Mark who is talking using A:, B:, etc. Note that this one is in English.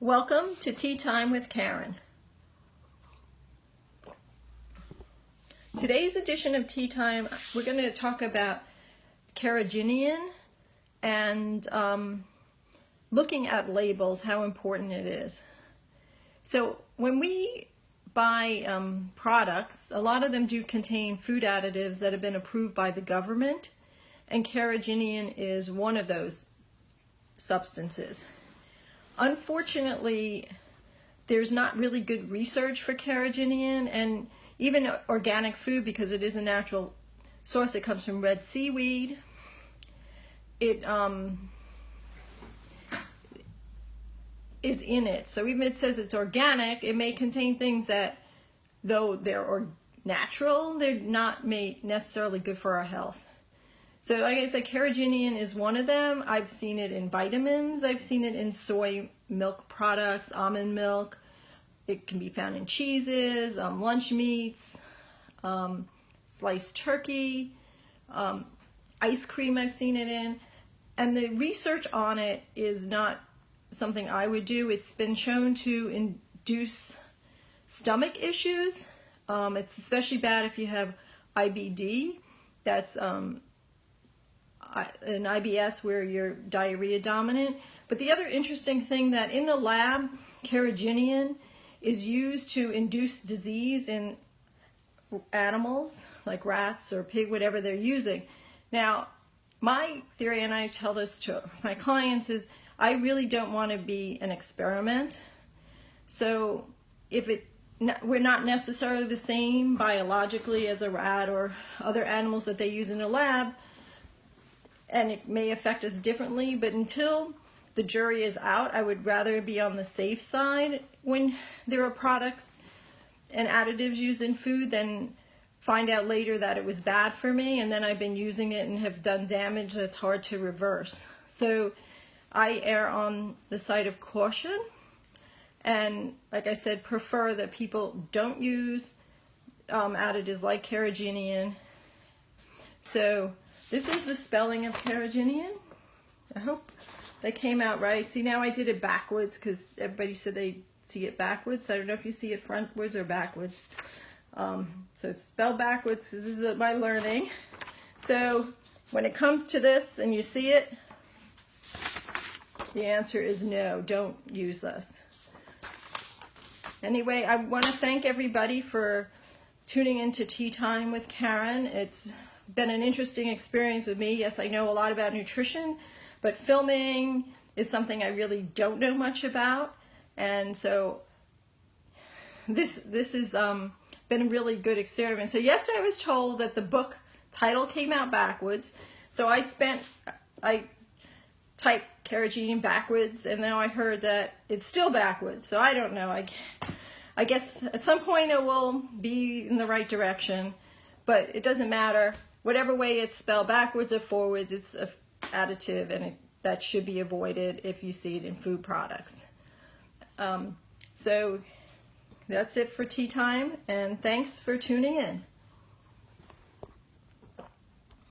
A: Welcome to Tea Time with Karen. Today's edition of Tea Time, we're going to talk about carrageenan and looking at labels, how important it is. So when we buy products, a lot of them do contain food additives that have been approved by the government, and carrageenan is one of those substances. Unfortunately, there's not really good research for carrageenan, and even organic food, because it is a natural source. It comes from red seaweed. It is in it. So even if it says it's organic, it may contain things that, though they're natural, they're not necessarily good for our health. So like I said, carrageenan is one of them. I've seen it in vitamins. I've seen it in soy milk products, almond milk. It can be found in cheeses, lunch meats, sliced turkey, ice cream I've seen it in. And the research on it is not something I would do. It's been shown to induce stomach issues. It's especially bad if you have IBD. That's an IBS where you're diarrhea dominant. But the other interesting thing that in the lab, carrageenan is used to induce disease in animals like rats or pig, whatever they're using. Now, my theory, and I tell this to my clients, is I really don't want to be an experiment. So if we're not necessarily the same biologically as a rat or other animals that they use in a lab, and it may affect us differently, but until the jury is out, I would rather be on the safe side when there are products and additives used in food than find out later that it was bad for me, and then I've been using it and have done damage that's hard to reverse. So I err on the side of caution, and like I said, prefer that people don't use additives like carrageenan. So this is the spelling of carrageenan. I hope they came out right. See, now I did it backwards because everybody said they see it backwards. I don't know if you see it frontwards or backwards. So it's spelled backwards. This is my learning. So when it comes to this and you see it, the answer is no, don't use this. Anyway, I want to thank everybody for tuning into Tea Time with Karen. It's been an interesting experience with me. Yes, I know a lot about nutrition, but filming is something I really don't know much about. And so this has been a really good experiment. So yesterday I was told that the book title came out backwards. So I typed carrageenan backwards, and now I heard that it's still backwards. So I don't know. I guess at some point it will be in the right direction, but it doesn't matter. Whatever way it's spelled, backwards or forwards, it's an additive, and that should be avoided if you see it in food products. So that's it for Tea Time, and thanks for tuning in.